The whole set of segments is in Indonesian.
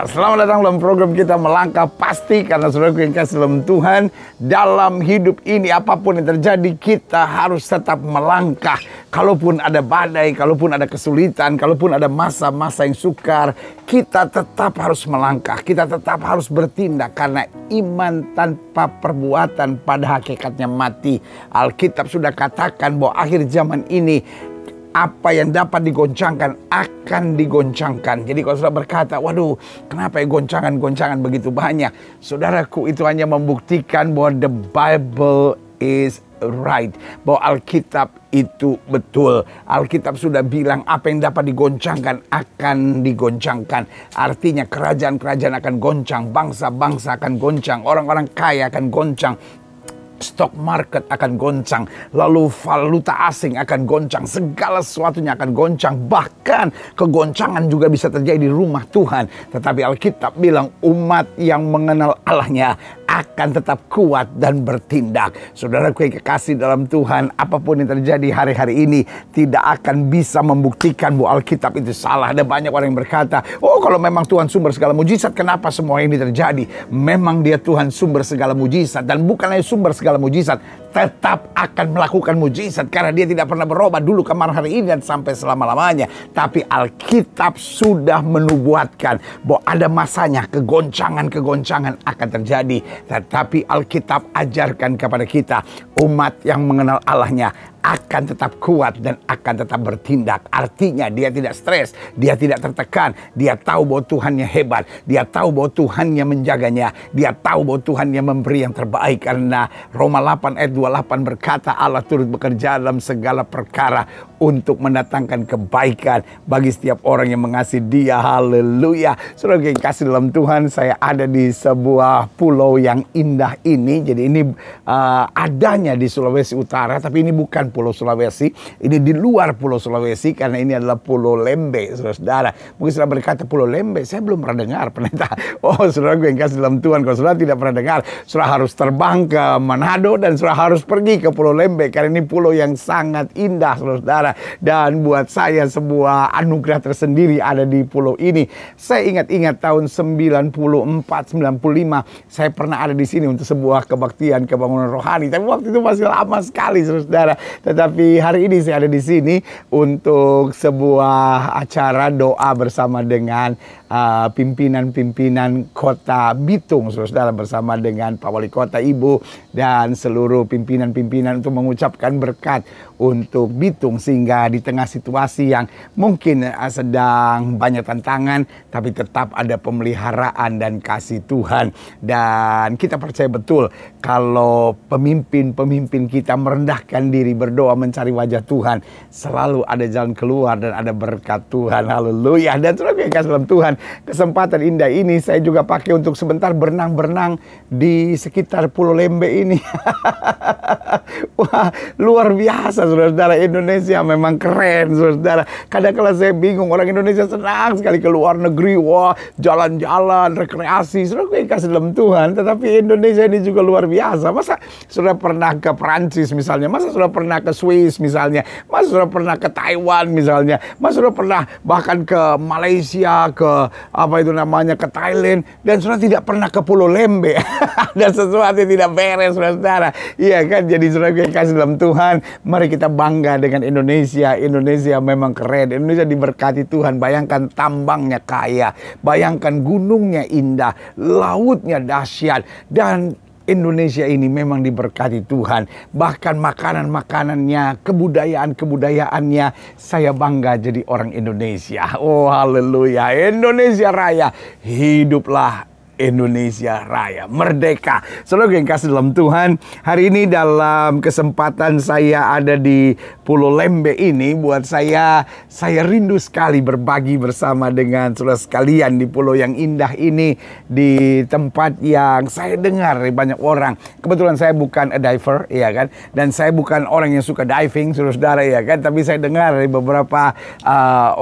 Selamat datang dalam program kita Melangkah Pasti. Karena saudaraku yang kasih dalam Tuhan, dalam hidup ini apapun yang terjadi, kita harus tetap melangkah. Kalaupun ada badai, kalaupun ada kesulitan, kalaupun ada masa-masa yang sukar, kita tetap harus melangkah. Kita tetap harus bertindak. Karena iman tanpa perbuatan pada hakikatnya mati. Alkitab sudah katakan bahwa akhir zaman ini, apa yang dapat digoncangkan akan digoncangkan. Jadi kalau saudara berkata, waduh, kenapa ya goncangan-goncangan begitu banyak? Saudaraku, itu hanya membuktikan bahwa the Bible is right. Bahwa Alkitab itu betul. Alkitab sudah bilang apa yang dapat digoncangkan akan digoncangkan. Artinya kerajaan-kerajaan akan goncang, bangsa-bangsa akan goncang, orang-orang kaya akan goncang, stock market akan goncang, lalu valuta asing akan goncang, segala sesuatunya akan goncang. Bahkan kegoncangan juga bisa terjadi di rumah Tuhan. Tetapi Alkitab bilang umat yang mengenal Allahnya akan tetap kuat dan bertindak. Saudaraku yang kekasih dalam Tuhan, apapun yang terjadi hari-hari ini tidak akan bisa membuktikan bahwa Alkitab itu salah. Ada banyak orang yang berkata, oh kalau memang Tuhan sumber segala mujizat, kenapa semua ini terjadi? Memang dia Tuhan sumber segala mujizat. Dan bukan hanya sumber segala mujizat, tetap akan melakukan mujizat. Karena dia tidak pernah berubah dulu, kemarin, hari ini, dan sampai selama-lamanya. Tapi Alkitab sudah menubuatkan bahwa ada masanya kegoncangan-kegoncangan akan terjadi. Tetapi Alkitab ajarkan kepada kita, umat yang mengenal Allahnya akan tetap kuat dan akan tetap bertindak. Artinya dia tidak stres, dia tidak tertekan. Dia tahu bahwa Tuhannya hebat, dia tahu bahwa Tuhannya menjaganya, dia tahu bahwa Tuhannya memberi yang terbaik. Karena Roma 8 ayat 28 berkata, Allah turut bekerja dalam segala perkara untuk mendatangkan kebaikan bagi setiap orang yang mengasihi Dia. Haleluya. Saudara yang kasih dalam Tuhan, saya ada di sebuah pulau yang indah ini. Jadi ini adanya di Sulawesi Utara, tapi ini bukan Pulau Sulawesi, ini di luar Pulau Sulawesi, karena ini adalah Pulau Lembe, saudara. Mungkin saudara berkata Pulau Lembe, saya belum pernah dengar, pendeta. Oh, saudara gue yang kasih dalam Tuhan, kalau saudara tidak pernah dengar, saudara harus terbang ke Manado dan saudara harus pergi ke Pulau Lembe, karena ini pulau yang sangat indah, saudara. Dan buat saya sebuah anugerah tersendiri ada di pulau ini. Saya ingat-ingat tahun 94, 95, saya pernah ada di sini untuk sebuah kebaktian kebangunan rohani. Tapi waktu itu masih lama sekali, saudara. Tetapi hari ini saya ada di sini untuk sebuah acara doa bersama dengan pimpinan-pimpinan kota Bitung, saudara, bersama dengan Pak Wali Kota, Ibu, dan seluruh pimpinan-pimpinan untuk mengucapkan berkat untuk Bitung. Sehingga di tengah situasi yang mungkin sedang banyak tantangan, tapi tetap ada pemeliharaan dan kasih Tuhan. Dan kita percaya betul kalau pemimpin-pemimpin kita merendahkan diri, berdoa, mencari wajah Tuhan, selalu ada jalan keluar dan ada berkat Tuhan. Haleluya. Dan saudara yang kasih dalam Tuhan, kesempatan indah ini saya juga pakai untuk sebentar berenang-berenang di sekitar Pulau Lembe ini. Wah, luar biasa, saudara. Indonesia memang keren, saudara. Kadang-kadang saya bingung, orang Indonesia senang sekali ke luar negeri, wah, jalan-jalan, rekreasi. Saudara yang kasih dalam Tuhan, tetapi Indonesia ini juga luar biasa. Masa sudah pernah ke Perancis misalnya, masa sudah pernah ke Swiss misalnya, masa sudah pernah ke Taiwan misalnya, masa sudah pernah bahkan ke Malaysia, ke apa itu namanya, ke Thailand, dan sudah tidak pernah ke Pulau Lembe. Dan sesuatu yang tidak beres, saudara. Iya kan? Jadi saudara yang kasih dalam Tuhan, mari kita bangga dengan Indonesia. Indonesia memang keren. Indonesia diberkati Tuhan. Bayangkan tambangnya kaya, bayangkan gunungnya indah, lautnya dahsyat, dan Indonesia ini memang diberkati Tuhan. Bahkan makanan-makanannya, kebudayaan-kebudayaannya, saya bangga jadi orang Indonesia. Oh, haleluya. Indonesia Raya, hiduplah Indonesia Raya, merdeka. Saudara yang kasih dalam Tuhan, hari ini dalam kesempatan saya ada di Pulau Lembe ini, buat saya rindu sekali berbagi bersama dengan saudara sekalian di pulau yang indah ini, di tempat yang saya dengar dari banyak orang. Kebetulan saya bukan a diver, ya kan, dan saya bukan orang yang suka diving, saudara, ya kan, tapi saya dengar dari beberapa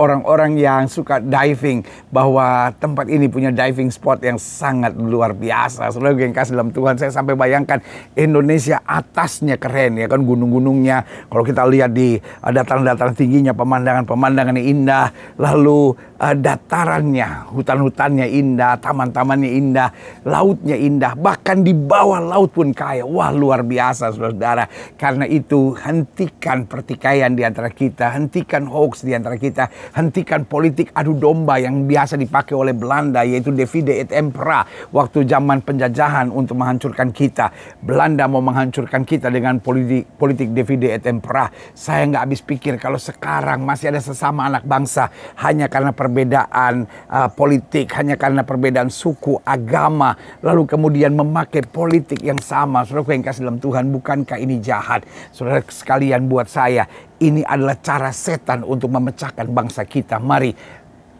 orang-orang yang suka diving bahwa tempat ini punya diving spot yang sangat luar biasa. Saudara yang kasih dalam Tuhan, saya sampai bayangkan Indonesia atasnya keren ya kan, gunung-gunungnya. Kalau kita lihat di dataran-dataran tingginya, pemandangan-pemandangannya indah. Lalu datarannya, hutan-hutannya indah, taman-tamannya indah, lautnya indah. Bahkan di bawah laut pun kaya. Wah, luar biasa saudara. Karena itu hentikan pertikaian di antara kita, hentikan hoax di antara kita, hentikan politik adu domba yang biasa dipakai oleh Belanda, yaitu divide et impera waktu zaman penjajahan untuk menghancurkan kita. Belanda mau menghancurkan kita dengan politik divide et impera. Saya nggak habis pikir kalau sekarang masih ada sesama anak bangsa hanya karena perbedaan politik, hanya karena perbedaan suku, agama, lalu kemudian memakai politik yang sama. Saudara yang kasih dalam Tuhan, bukankah ini jahat? Saudara sekalian, buat saya ini adalah cara setan untuk memecahkan bangsa kita. Mari,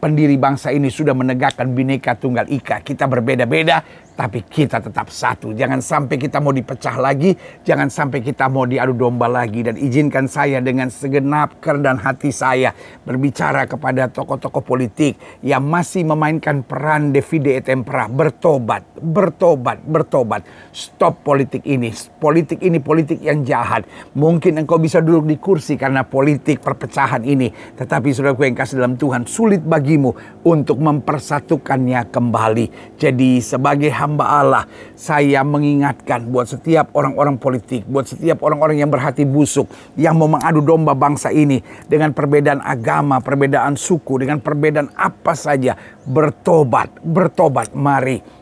pendiri bangsa ini sudah menegakkan Bhinneka Tunggal Ika. Kita berbeda-beda, tapi kita tetap satu. Jangan sampai kita mau dipecah lagi, jangan sampai kita mau diadu domba lagi. Dan izinkan saya dengan segenap kerendahan hati saya berbicara kepada tokoh-tokoh politik yang masih memainkan peran divide et impera. Bertobat, bertobat, bertobat. Stop politik ini. Politik ini politik yang jahat. Mungkin engkau bisa duduk di kursi karena politik perpecahan ini. Tetapi saudaraku yang kasih dalam Tuhan, sulit bagimu untuk mempersatukannya kembali. Jadi sebagai hamba Allah, saya mengingatkan buat setiap orang-orang politik, buat setiap orang-orang yang berhati busuk, yang mau mengadu domba bangsa ini dengan perbedaan agama, perbedaan suku, dengan perbedaan apa saja, bertobat, bertobat. Mari,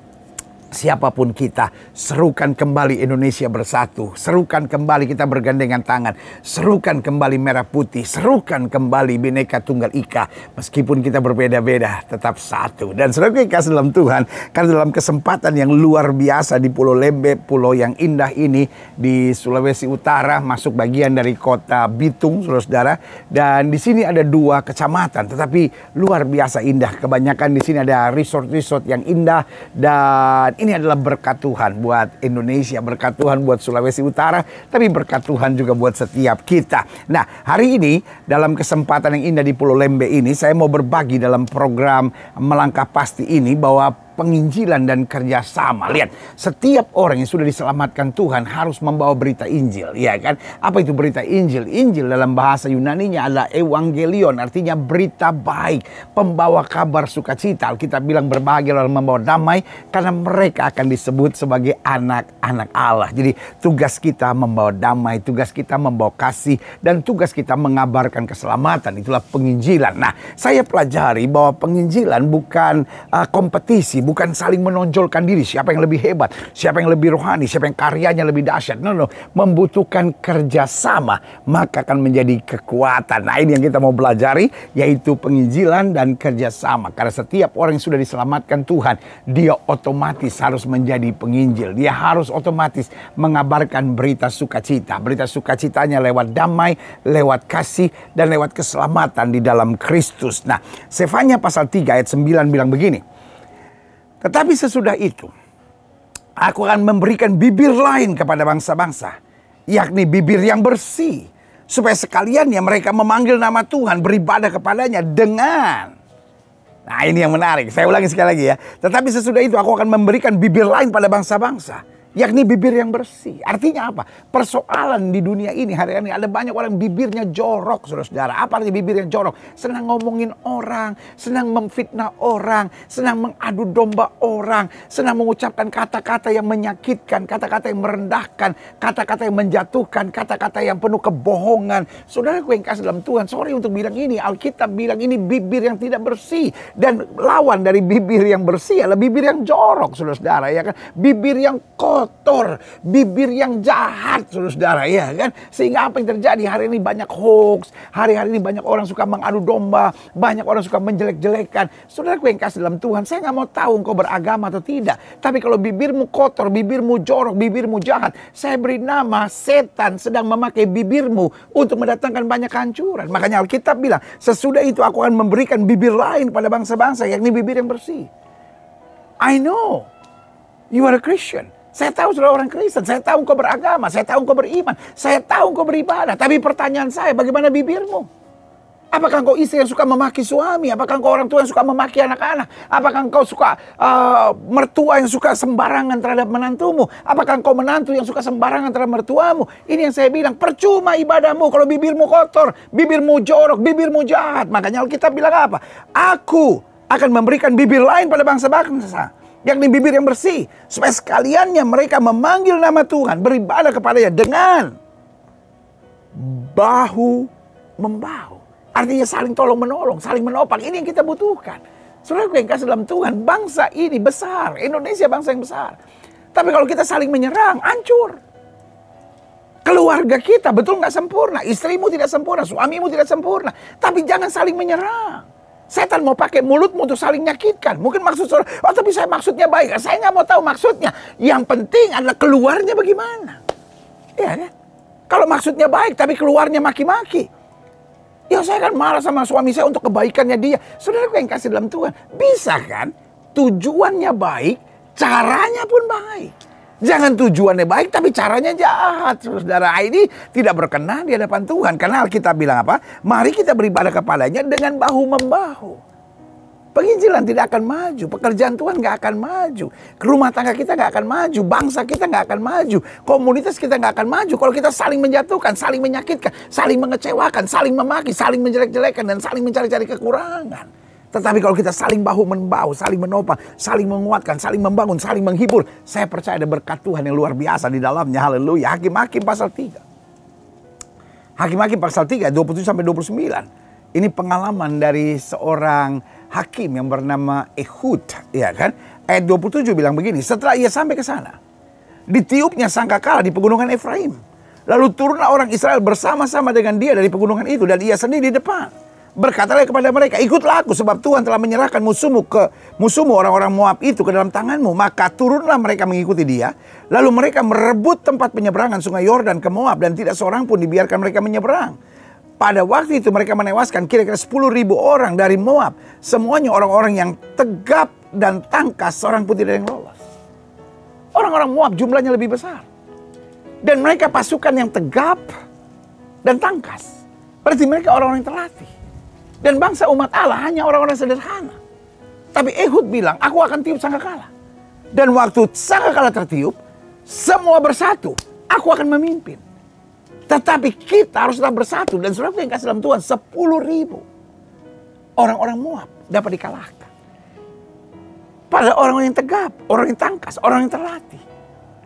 siapapun kita, serukan kembali Indonesia bersatu. Serukan kembali kita bergandengan tangan. Serukan kembali merah putih. Serukan kembali Bhinneka Tunggal Ika. Meskipun kita berbeda-beda, tetap satu. Dan saudara yang kasih dalam Tuhan, karena dalam kesempatan yang luar biasa di Pulau Lembe, pulau yang indah ini di Sulawesi Utara, masuk bagian dari kota Bitung, saudara-saudara. Dan di sini ada 2 kecamatan, tetapi luar biasa indah. Kebanyakan di sini ada resort-resort yang indah, dan ini adalah berkat Tuhan buat Indonesia, berkat Tuhan buat Sulawesi Utara, tapi berkat Tuhan juga buat setiap kita. Nah, hari ini dalam kesempatan yang indah di Pulau Lembe ini, saya mau berbagi dalam program Melangkah Pasti ini bahwa penginjilan dan kerjasama. Lihat, setiap orang yang sudah diselamatkan Tuhan harus membawa berita Injil, ya kan? Apa itu berita Injil? Injil dalam bahasa Yunaninya adalah evangelion, artinya berita baik, pembawa kabar sukacita. Kita bilang berbahagia dalam membawa damai, karena mereka akan disebut sebagai anak-anak Allah. Jadi tugas kita membawa damai, tugas kita membawa kasih, dan tugas kita mengabarkan keselamatan. Itulah penginjilan. Nah, saya pelajari bahwa penginjilan bukan kompetisi, bukan saling menonjolkan diri, siapa yang lebih hebat, siapa yang lebih rohani, siapa yang karyanya lebih dahsyat. No, membutuhkan kerjasama, maka akan menjadi kekuatan. Nah, ini yang kita mau pelajari, yaitu penginjilan dan kerjasama. Karena setiap orang yang sudah diselamatkan Tuhan, dia otomatis harus menjadi penginjil. Dia harus otomatis mengabarkan berita sukacita. Berita sukacitanya lewat damai, lewat kasih, dan lewat keselamatan di dalam Kristus. Nah, Sefanya pasal 3 ayat 9 bilang begini. Tetapi sesudah itu, aku akan memberikan bibir lain kepada bangsa-bangsa, yakni bibir yang bersih, supaya sekalian ya mereka memanggil nama Tuhan, beribadah kepadanya dengan... Nah, ini yang menarik. Saya ulangi sekali lagi ya. Tetapi sesudah itu aku akan memberikan bibir lain pada bangsa-bangsa, yakni bibir yang bersih. Artinya apa? Persoalan di dunia ini hari ini ada banyak orang bibirnya jorok, saudara-saudara. Apa artinya bibir yang jorok? Senang ngomongin orang, senang memfitnah orang, senang mengadu domba orang, senang mengucapkan kata-kata yang menyakitkan, kata-kata yang merendahkan, kata-kata yang menjatuhkan, kata-kata yang penuh kebohongan. Saudaraku yang kasih dalam Tuhan, sorry untuk bilang ini, Alkitab bilang ini bibir yang tidak bersih. Dan lawan dari bibir yang bersih adalah bibir yang jorok, saudara-saudara, ya kan? Bibir yang kotor, bibir yang jahat, saudara-saudara, ya kan? Sehingga apa yang terjadi hari ini? Banyak hoax, hari-hari ini banyak orang suka mengadu domba, banyak orang suka menjelek-jelekan. Saudaraku yang kasih dalam Tuhan, saya nggak mau tahu engkau beragama atau tidak, tapi kalau bibirmu kotor, bibirmu jorok, bibirmu jahat, saya beri nama setan sedang memakai bibirmu untuk mendatangkan banyak kehancuran. Makanya Alkitab bilang, sesudah itu aku akan memberikan bibir lain pada bangsa-bangsa, yakni bibir yang bersih. I know you are a Christian. Saya tahu saudara orang Kristen, saya tahu engkau beragama, saya tahu engkau beriman, saya tahu engkau beribadah. Tapi pertanyaan saya, bagaimana bibirmu? Apakah engkau istri yang suka memaki suami? Apakah engkau orang tua yang suka memaki anak-anak? Apakah engkau suka mertua yang suka sembarangan terhadap menantumu? Apakah engkau menantu yang suka sembarangan terhadap mertuamu? Ini yang saya bilang, percuma ibadahmu kalau bibirmu kotor, bibirmu jorok, bibirmu jahat. Makanya Alkitab bilang apa? Aku akan memberikan bibir lain pada bangsa-bangsa, yakni bibir yang bersih, supaya sekaliannya mereka memanggil nama Tuhan, beribadah kepadanya dengan bahu-membahu. Artinya saling tolong-menolong, saling menopang. Ini yang kita butuhkan. Saudara yang kasih dalam Tuhan, bangsa ini besar. Indonesia bangsa yang besar. Tapi kalau kita saling menyerang, hancur. Keluarga kita betul nggak sempurna. Istrimu tidak sempurna, suamimu tidak sempurna. Tapi jangan saling menyerang. Setan mau pakai mulutmu untuk saling nyakitkan. Mungkin maksud saudara, oh tapi saya maksudnya baik. Saya nggak mau tahu maksudnya. Yang penting adalah keluarnya bagaimana. Iya kan? Kalau maksudnya baik tapi keluarnya maki-maki. Ya saya kan marah sama suami saya untuk kebaikannya dia. Saudara yang kasih dalam Tuhan. Bisa kan? Tujuannya baik, caranya pun baik. Jangan tujuannya baik tapi caranya jahat. Saudara, ini tidak berkenan di hadapan Tuhan. Karena Alkitab bilang apa? Mari kita beribadah kepadanya dengan bahu-membahu. Penginjilan tidak akan maju, pekerjaan Tuhan nggak akan maju, rumah tangga kita nggak akan maju, bangsa kita nggak akan maju, komunitas kita nggak akan maju kalau kita saling menjatuhkan, saling menyakitkan, saling mengecewakan, saling memaki, saling menjelek-jelekan, dan saling mencari-cari kekurangan. Tetapi kalau kita saling bahu-membahu, saling menopang, saling menguatkan, saling membangun, saling menghibur, saya percaya ada berkat Tuhan yang luar biasa di dalamnya. Haleluya. Hakim-Hakim pasal 3. Hakim-Hakim pasal 3, 27-29. Ini pengalaman dari seorang hakim yang bernama Ehud, ya kan? Ayat 27 bilang begini, setelah ia sampai ke sana, ditiupnya sangkakala di pegunungan Efraim. Lalu turunlah orang Israel bersama-sama dengan dia dari pegunungan itu, dan ia sendiri di depan. Berkatalah kepada mereka, ikutlah aku sebab Tuhan telah menyerahkan musuhmu orang-orang Moab itu ke dalam tanganmu. Maka turunlah mereka mengikuti dia. Lalu mereka merebut tempat penyeberangan sungai Yordan ke Moab, dan tidak seorang pun dibiarkan mereka menyeberang. Pada waktu itu mereka menewaskan kira-kira 10.000 orang dari Moab. Semuanya orang-orang yang tegap dan tangkas, seorang pun tidak ada yang lolos. Orang-orang Moab jumlahnya lebih besar. Dan mereka pasukan yang tegap dan tangkas. Berarti mereka orang-orang yang terlatih. Dan bangsa umat Allah hanya orang-orang sederhana. Tapi Ehud bilang, aku akan tiup sangkakala. Dan waktu sangkakala tertiup, semua bersatu. Aku akan memimpin. Tetapi kita harus tetap bersatu. Dan saudara yang kasih dalam Tuhan, 10.000 orang-orang Moab dapat dikalahkan. Pada orang yang tegap, orang yang tangkas, orang yang terlatih.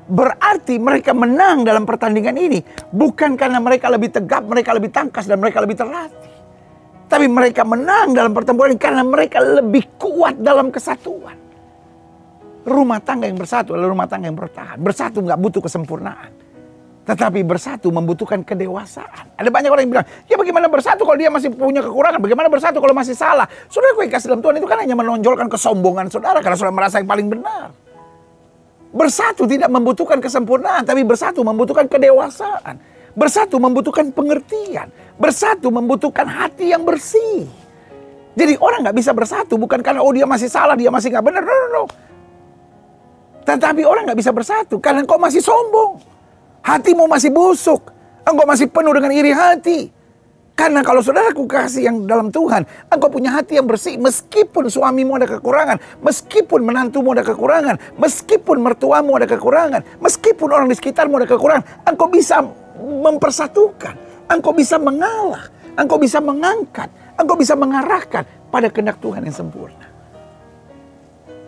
Berarti mereka menang dalam pertandingan ini. Bukan karena mereka lebih tegap, mereka lebih tangkas, dan mereka lebih terlatih. Tapi mereka menang dalam pertempuran ini karena mereka lebih kuat dalam kesatuan. Rumah tangga yang bersatu adalah rumah tangga yang bertahan. Bersatu nggak butuh kesempurnaan. Tetapi bersatu membutuhkan kedewasaan. Ada banyak orang yang bilang, ya bagaimana bersatu kalau dia masih punya kekurangan? Bagaimana bersatu kalau masih salah? Saudara, yang kasih dalam Tuhan itu kan hanya menonjolkan kesombongan saudara. Karena saudara merasa yang paling benar. Bersatu tidak membutuhkan kesempurnaan. Tapi bersatu membutuhkan kedewasaan. Bersatu membutuhkan pengertian. Bersatu membutuhkan hati yang bersih. Jadi orang gak bisa bersatu bukan karena dia masih salah, dia masih gak benar. No. Tetapi orang gak bisa bersatu karena kau masih sombong. Hatimu masih busuk. Engkau masih penuh dengan iri hati. Karena kalau saudaraku kasih yang dalam Tuhan, engkau punya hati yang bersih. Meskipun suamimu ada kekurangan. Meskipun menantumu ada kekurangan. Meskipun mertuamu ada kekurangan. Meskipun orang di sekitarmu ada kekurangan. Engkau bisa mempersatukan. Engkau bisa mengalah. Engkau bisa mengangkat. Engkau bisa mengarahkan pada kehendak Tuhan yang sempurna.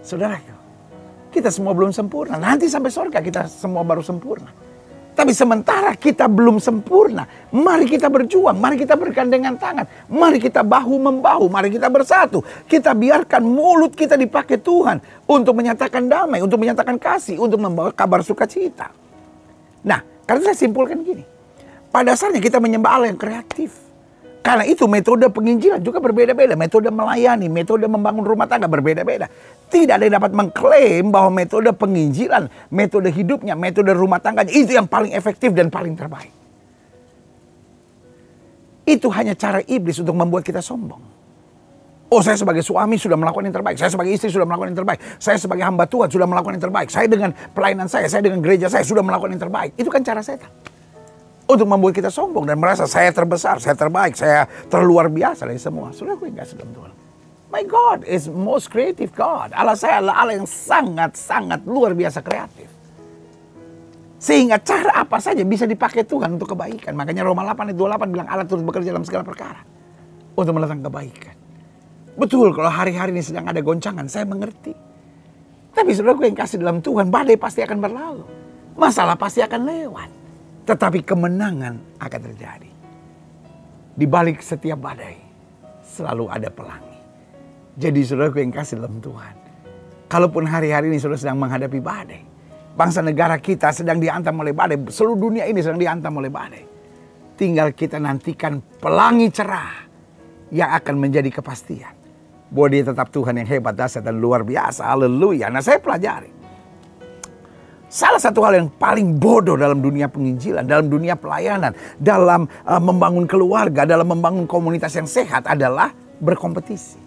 Saudaraku, kita semua belum sempurna. Nanti sampai surga kita semua baru sempurna. Tapi sementara kita belum sempurna, mari kita berjuang, mari kita bergandengan tangan, mari kita bahu-membahu, mari kita bersatu. Kita biarkan mulut kita dipakai Tuhan untuk menyatakan damai, untuk menyatakan kasih, untuk membawa kabar sukacita. Nah, karena saya simpulkan gini, pada dasarnya kita menyembah Allah yang kreatif. Karena itu metode penginjilan juga berbeda-beda. Metode melayani, metode membangun rumah tangga berbeda-beda. Tidak ada yang dapat mengklaim bahwa metode penginjilan, metode hidupnya, metode rumah tangganya itu yang paling efektif dan paling terbaik. Itu hanya cara iblis untuk membuat kita sombong. Oh, saya sebagai suami sudah melakukan yang terbaik. Saya sebagai istri sudah melakukan yang terbaik. Saya sebagai hamba Tuhan sudah melakukan yang terbaik. Saya dengan pelayanan saya dengan gereja saya sudah melakukan yang terbaik. Itu kan cara setan. Untuk membuat kita sombong dan merasa saya terbesar, saya terbaik, saya terluar biasa dari semua. Saudaraku yang kasih dalam Tuhan. My God is most creative God. Allah saya adalah Allah yang sangat-sangat luar biasa kreatif. Sehingga cara apa saja bisa dipakai Tuhan untuk kebaikan. Makanya Roma 8 ayat 28 bilang Allah turut bekerja dalam segala perkara untuk mendatangkan kebaikan. Betul, kalau hari-hari ini sedang ada goncangan, saya mengerti. Tapi saudaraku yang kasih dalam Tuhan, badai pasti akan berlalu. Masalah pasti akan lewat. Tetapi kemenangan akan terjadi. Di balik setiap badai, selalu ada pelangi. Jadi saudaraku yang kasih dalam Tuhan, kalaupun hari-hari ini saudara sedang menghadapi badai, bangsa negara kita sedang dihantam oleh badai, seluruh dunia ini sedang dihantam oleh badai. Tinggal kita nantikan pelangi cerah yang akan menjadi kepastian bahwa dia tetap Tuhan yang hebat, dahsyat dan luar biasa. Haleluya. Nah, saya pelajari salah satu hal yang paling bodoh dalam dunia penginjilan, dalam dunia pelayanan, dalam membangun keluarga, dalam membangun komunitas yang sehat adalah berkompetisi.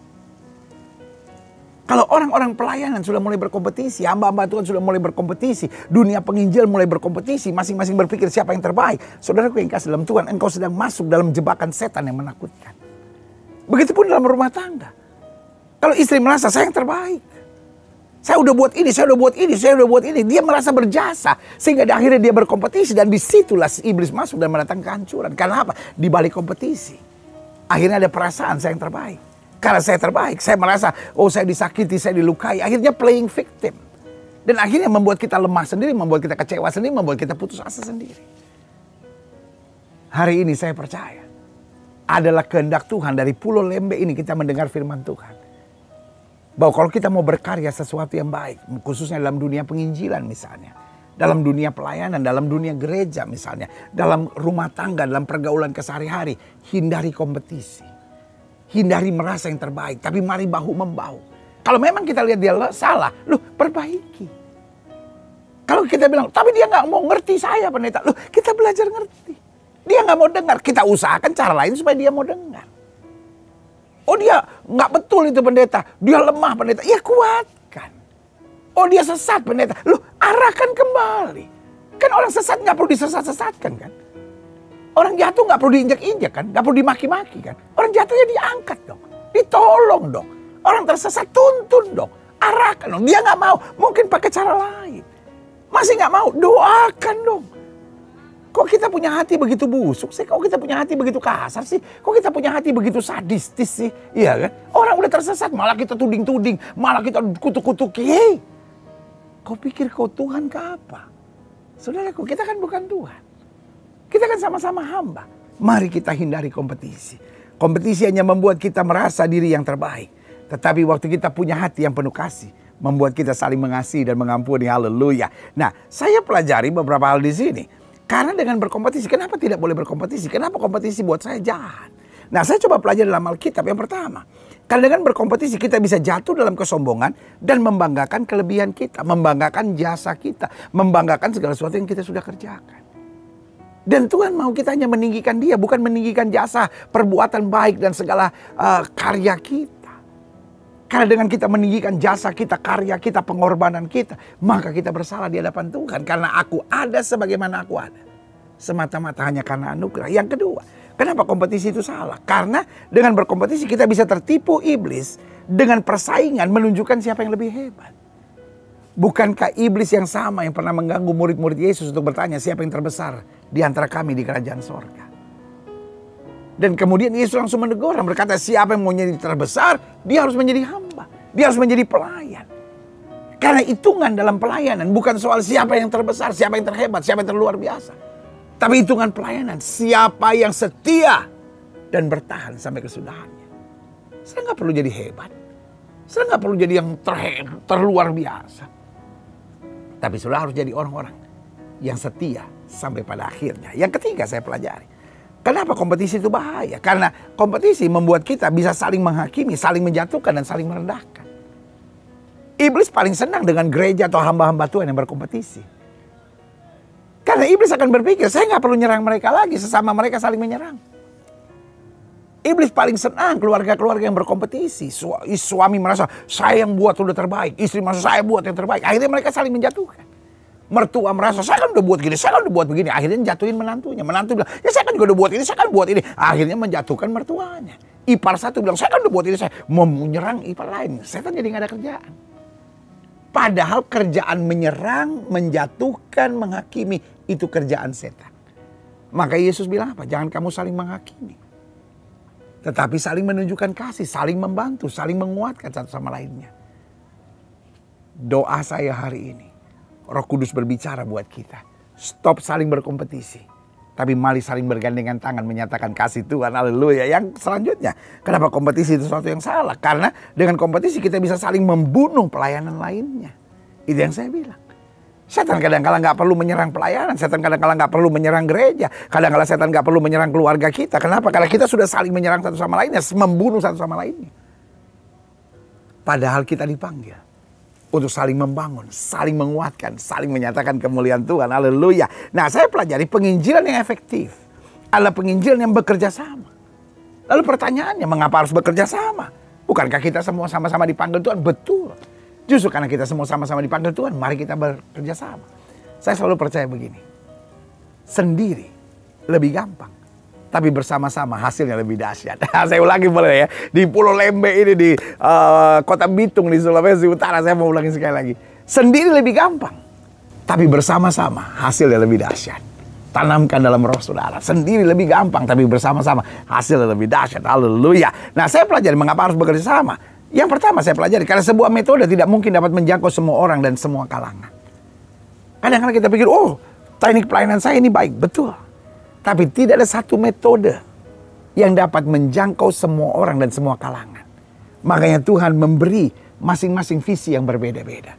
Kalau orang-orang pelayanan sudah mulai berkompetisi, hamba-hamba Tuhan sudah mulai berkompetisi, dunia penginjil mulai berkompetisi, masing-masing berpikir siapa yang terbaik. Saudaraku yang kasih dalam Tuhan, engkau sedang masuk dalam jebakan setan yang menakutkan. Begitupun dalam rumah tangga. Kalau istri merasa saya yang terbaik, saya udah buat ini, saya udah buat ini, saya udah buat ini. Dia merasa berjasa. Sehingga di akhirnya dia berkompetisi. Dan disitulah iblis masuk dan mendatangkan kehancuran. Karena apa? Di balik kompetisi. Akhirnya ada perasaan saya yang terbaik. Karena saya terbaik. Saya merasa, oh saya disakiti, saya dilukai. Akhirnya playing victim. Dan akhirnya membuat kita lemah sendiri. Membuat kita kecewa sendiri. Membuat kita putus asa sendiri. Hari ini saya percaya. Adalah kehendak Tuhan. Dari Pulau Lembe ini kita mendengar firman Tuhan. Bahwa kalau kita mau berkarya sesuatu yang baik, khususnya dalam dunia penginjilan misalnya, dalam dunia pelayanan, dalam dunia gereja misalnya, dalam rumah tangga, dalam pergaulan kesehari-hari, hindari kompetisi. Hindari merasa yang terbaik, tapi mari bahu-membahu. Kalau memang kita lihat dia salah, perbaiki. Kalau kita bilang, tapi dia nggak mau ngerti saya pendeta, kita belajar ngerti. Dia nggak mau dengar, kita usahakan cara lain supaya dia mau dengar. Oh dia nggak betul itu pendeta, dia lemah pendeta, ya kuatkan. Oh dia sesat pendeta, arahkan kembali. Kan orang sesat nggak perlu disesat-sesatkan kan. Orang jatuh nggak perlu diinjak-injak kan, nggak perlu dimaki-maki kan. Orang jatuhnya diangkat dong, ditolong dong. Orang tersesat tuntun dong, arahkan dong. Dia nggak mau, mungkin pakai cara lain. Masih nggak mau, doakan dong. Kok kita punya hati begitu busuk sih? Kok kita punya hati begitu kasar sih? Kok kita punya hati begitu sadistis sih? Iya kan? Orang udah tersesat malah kita tuding-tuding. Malah kita kutuk-kutuki. Hei, kau pikir kau Tuhan ke apa? Saudaraku, kita kan bukan Tuhan. Kita kan sama-sama hamba. Mari kita hindari kompetisi. Kompetisi hanya membuat kita merasa diri yang terbaik. Tetapi waktu kita punya hati yang penuh kasih, membuat kita saling mengasihi dan mengampuni. Haleluya. Nah, saya pelajari beberapa hal di sini. Karena dengan berkompetisi, kenapa tidak boleh berkompetisi? Kenapa kompetisi buat saya jahat? Nah, saya coba pelajari dalam Alkitab yang pertama. Karena dengan berkompetisi kita bisa jatuh dalam kesombongan dan membanggakan kelebihan kita, membanggakan jasa kita, membanggakan segala sesuatu yang kita sudah kerjakan. Dan Tuhan mau kita hanya meninggikan Dia, bukan meninggikan jasa, perbuatan baik dan segala karya kita. Karena dengan kita meninggikan jasa kita, karya kita, pengorbanan kita, maka kita bersalah di hadapan Tuhan. Karena aku ada sebagaimana aku ada. Semata-mata hanya karena anugerah. Yang kedua, kenapa kompetisi itu salah? Karena dengan berkompetisi kita bisa tertipu iblis dengan persaingan menunjukkan siapa yang lebih hebat. Bukankah iblis yang sama yang pernah mengganggu murid-murid Yesus untuk bertanya siapa yang terbesar di antara kami di kerajaan sorga? Dan kemudian Yesus langsung menegur dan berkata siapa yang mau menjadi terbesar, dia harus menjadi hamba. Dia harus menjadi pelayan. Karena hitungan dalam pelayanan bukan soal siapa yang terbesar, siapa yang terhebat, siapa yang terluar biasa. Tapi hitungan pelayanan siapa yang setia dan bertahan sampai kesudahannya. Saya nggak perlu jadi hebat. Saya nggak perlu jadi yang terluar biasa. Tapi saudara harus jadi orang-orang yang setia sampai pada akhirnya. Yang ketiga saya pelajari. Kenapa kompetisi itu bahaya? Karena kompetisi membuat kita bisa saling menghakimi, saling menjatuhkan, dan saling merendahkan. Iblis paling senang dengan gereja atau hamba-hamba Tuhan yang berkompetisi. Karena iblis akan berpikir, saya nggak perlu nyerang mereka lagi, sesama mereka saling menyerang. Iblis paling senang keluarga-keluarga yang berkompetisi. Suami merasa, saya yang buat udah terbaik. Istri merasa, saya buat yang terbaik. Akhirnya mereka saling menjatuhkan. Mertua merasa, saya kan udah buat gini, saya kan udah buat begini. Akhirnya jatuhin menantunya. Menantu bilang, ya saya kan juga udah buat ini, saya kan buat ini. Akhirnya menjatuhkan mertuanya. Ipar satu bilang, saya kan udah buat ini, saya mau menyerang ipar lain. Setan jadi nggak ada kerjaan. Padahal kerjaan menyerang, menjatuhkan, menghakimi, itu kerjaan setan. Maka Yesus bilang apa? Jangan kamu saling menghakimi. Tetapi saling menunjukkan kasih, saling membantu, saling menguatkan satu sama lainnya. Doa saya hari ini, Roh Kudus berbicara buat kita. Stop saling berkompetisi. Tapi mari saling bergandengan tangan menyatakan kasih Tuhan. Haleluya. Yang selanjutnya, kenapa kompetisi itu sesuatu yang salah? Karena dengan kompetisi kita bisa saling membunuh pelayanan lainnya. Itu yang saya bilang. Setan kadang-kala nggak perlu menyerang pelayanan. Setan kadang-kala nggak perlu menyerang gereja. Kadang-kala setan nggak perlu menyerang keluarga kita. Kenapa? Karena kita sudah saling menyerang satu sama lainnya. Membunuh satu sama lainnya. Padahal kita dipanggil untuk saling membangun, saling menguatkan, saling menyatakan kemuliaan Tuhan. Haleluya. Nah, saya pelajari penginjilan yang efektif adalah penginjilan yang bekerja sama. Lalu pertanyaannya, mengapa harus bekerja sama? Bukankah kita semua sama-sama dipanggil Tuhan? Betul. Justru karena kita semua sama-sama dipanggil Tuhan, mari kita bekerja sama. Saya selalu percaya begini. Sendiri lebih gampang, tapi bersama-sama hasilnya lebih dahsyat. Saya ulangi boleh ya. Di Pulau Lembe ini, di Kota Bitung, di Sulawesi Utara, saya mau ulangi sekali lagi. Sendiri lebih gampang, tapi bersama-sama hasilnya lebih dahsyat. Tanamkan dalam roh saudara. Sendiri lebih gampang, tapi bersama-sama hasilnya lebih dahsyat. Haleluya. Nah, saya pelajari mengapa harus bekerja sama. Yang pertama saya pelajari, karena sebuah metode tidak mungkin dapat menjangkau semua orang dan semua kalangan. Kadang-kadang kita pikir, oh teknik pelayanan saya ini baik. Betul. Tapi tidak ada satu metode yang dapat menjangkau semua orang dan semua kalangan. Makanya Tuhan memberi masing-masing visi yang berbeda-beda.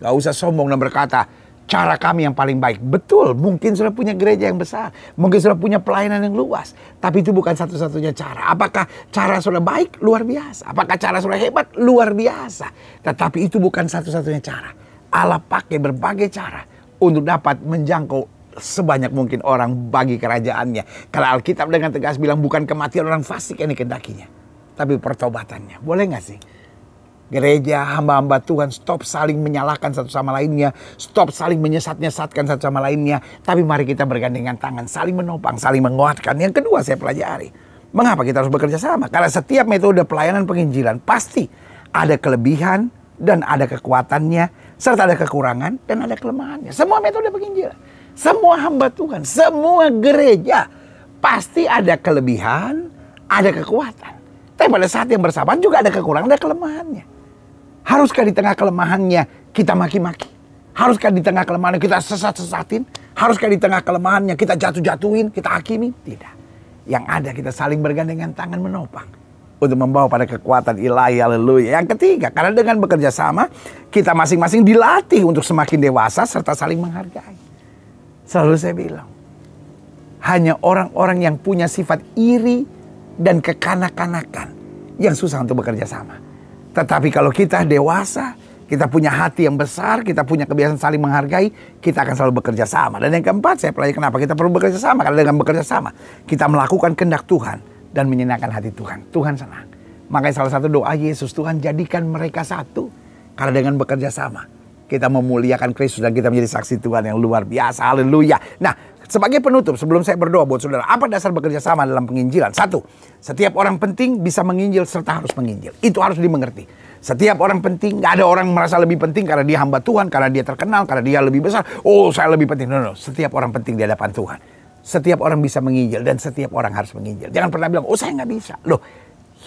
Gak usah sombong dan berkata, cara kami yang paling baik. Betul, mungkin sudah punya gereja yang besar. Mungkin sudah punya pelayanan yang luas. Tapi itu bukan satu-satunya cara. Apakah cara sudah baik? Luar biasa. Apakah cara sudah hebat? Luar biasa. Tetapi itu bukan satu-satunya cara. Allah pakai berbagai cara untuk dapat menjangkau sebanyak mungkin orang bagi kerajaannya. Karena Alkitab dengan tegas bilang bukan kematian orang fasik yang dikendakinya, tapi pertobatannya. Boleh gak sih? Gereja, hamba-hamba Tuhan, stop saling menyalahkan satu sama lainnya. Stop saling menyesat-nyesatkan satu sama lainnya. Tapi mari kita bergandengan tangan, saling menopang, saling menguatkan. Yang kedua saya pelajari, mengapa kita harus bekerja sama? Karena setiap metode pelayanan penginjilan pasti ada kelebihan dan ada kekuatannya, serta ada kekurangan dan ada kelemahannya. Semua metode penginjilan, semua hamba Tuhan, semua gereja pasti ada kelebihan, ada kekuatan. Tapi pada saat yang bersamaan juga ada kekurangan, ada kelemahannya. Haruskah di tengah kelemahannya kita maki-maki? Haruskah di tengah kelemahannya kita sesat-sesatin? Haruskah di tengah kelemahannya kita jatuh-jatuhin, kita hakimi? Tidak. Yang ada kita saling bergandengan tangan menopang untuk membawa pada kekuatan ilahi. Haleluya. Yang ketiga, karena dengan bekerja sama kita masing-masing dilatih untuk semakin dewasa serta saling menghargai. Selalu saya bilang, hanya orang-orang yang punya sifat iri dan kekanak-kanakan yang susah untuk bekerja sama. Tetapi kalau kita dewasa, kita punya hati yang besar, kita punya kebiasaan saling menghargai, kita akan selalu bekerja sama. Dan yang keempat, saya pelajari kenapa kita perlu bekerja sama. Karena dengan bekerja sama, kita melakukan kehendak Tuhan dan menyenangkan hati Tuhan. Tuhan senang. Makanya salah satu doa Yesus, Tuhan jadikan mereka satu. Karena dengan bekerja sama, kita memuliakan Kristus dan kita menjadi saksi Tuhan yang luar biasa. Haleluya. Nah, sebagai penutup, sebelum saya berdoa buat saudara, apa dasar bekerja sama dalam penginjilan? Satu, setiap orang penting bisa menginjil serta harus menginjil. Itu harus dimengerti. Setiap orang penting, gak ada orang merasa lebih penting karena dia hamba Tuhan, karena dia terkenal, karena dia lebih besar. Oh, saya lebih penting. No. Setiap orang penting di hadapan Tuhan. Setiap orang bisa menginjil dan setiap orang harus menginjil. Jangan pernah bilang, oh saya gak bisa. Loh,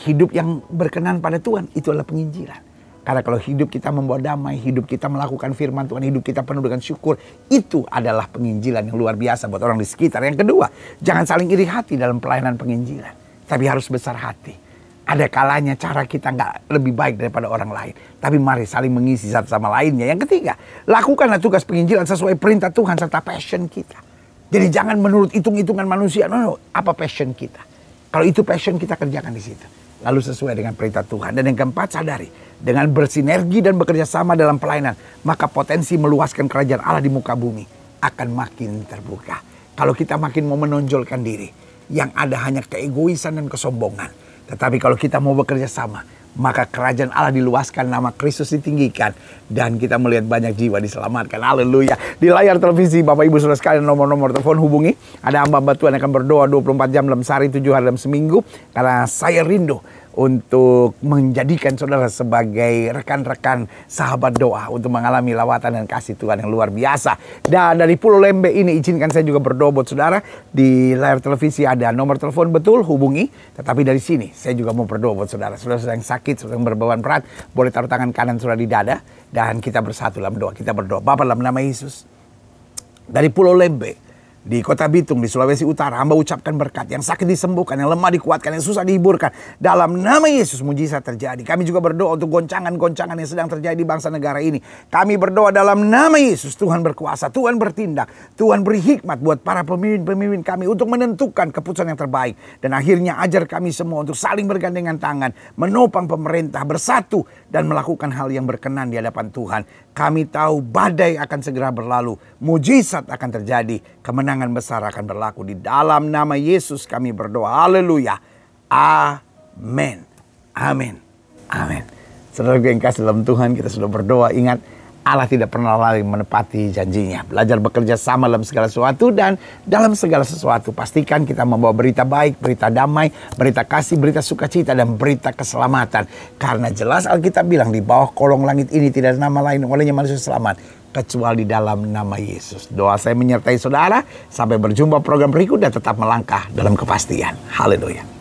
hidup yang berkenan pada Tuhan, itu adalah penginjilan. Karena kalau hidup kita membawa damai, hidup kita melakukan firman Tuhan, hidup kita penuh dengan syukur, itu adalah penginjilan yang luar biasa buat orang di sekitar. Yang kedua, jangan saling iri hati dalam pelayanan penginjilan, tapi harus besar hati. Ada kalanya cara kita nggak lebih baik daripada orang lain, tapi mari saling mengisi satu sama lainnya. Yang ketiga, lakukanlah tugas penginjilan sesuai perintah Tuhan serta passion kita. Jadi jangan menurut hitung-hitungan manusia. No, apa passion kita? Kalau itu passion kita kerjakan di situ. Lalu sesuai dengan perintah Tuhan. Dan yang keempat, sadari, dengan bersinergi dan bekerja sama dalam pelayanan, maka potensi meluaskan kerajaan Allah di muka bumi akan makin terbuka. Kalau kita makin mau menonjolkan diri, yang ada hanya keegoisan dan kesombongan. Tetapi kalau kita mau bekerja sama, maka kerajaan Allah diluaskan, nama Kristus ditinggikan, dan kita melihat banyak jiwa diselamatkan. Haleluya. Di layar televisi Bapak Ibu Saudara sekalian, nomor-nomor telepon hubungi. Ada hamba-hamba Tuhan yang akan berdoa 24 jam dalam sehari, 7 hari dalam seminggu. Karena saya rindu untuk menjadikan saudara sebagai rekan-rekan sahabat doa, untuk mengalami lawatan dan kasih Tuhan yang luar biasa. Dan dari Pulau Lembe ini izinkan saya juga berdoa buat saudara. Di layar televisi ada nomor telepon, betul, hubungi. Tetapi dari sini saya juga mau berdoa buat saudara. Saudara yang sakit, saudara yang berbeban berat, boleh taruh tangan kanan saudara di dada, dan kita bersatu dalam doa. Kita berdoa. Bapa, dalam nama Yesus, dari Pulau Lembe di Kota Bitung, di Sulawesi Utara, hamba ucapkan berkat. Yang sakit disembuhkan, yang lemah dikuatkan, yang susah dihiburkan. Dalam nama Yesus, mujizat terjadi. Kami juga berdoa untuk goncangan-goncangan yang sedang terjadi di bangsa negara ini. Kami berdoa dalam nama Yesus, Tuhan berkuasa, Tuhan bertindak, Tuhan beri hikmat buat para pemimpin-pemimpin kami untuk menentukan keputusan yang terbaik. Dan akhirnya ajar kami semua untuk saling bergandengan tangan, menopang pemerintah, bersatu, dan melakukan hal yang berkenan di hadapan Tuhan. Kami tahu badai akan segera berlalu, mujizat akan terjadi, kemenangan besar akan berlaku. Di dalam nama Yesus kami berdoa. Haleluya. Amin. Amin. Amin. Saudara yang kasih dalam Tuhan, kita sudah berdoa. Ingat, Allah tidak pernah lalai menepati janjinya. Belajar bekerja sama dalam segala sesuatu, dan dalam segala sesuatu pastikan kita membawa berita baik, berita damai, berita kasih, berita sukacita, dan berita keselamatan. Karena jelas Alkitab bilang di bawah kolong langit ini tidak ada nama lain olehnya manusia selamat kecuali dalam nama Yesus. Doa saya menyertai saudara. Sampai berjumpa program berikut dan tetap melangkah dalam kepastian. Haleluya.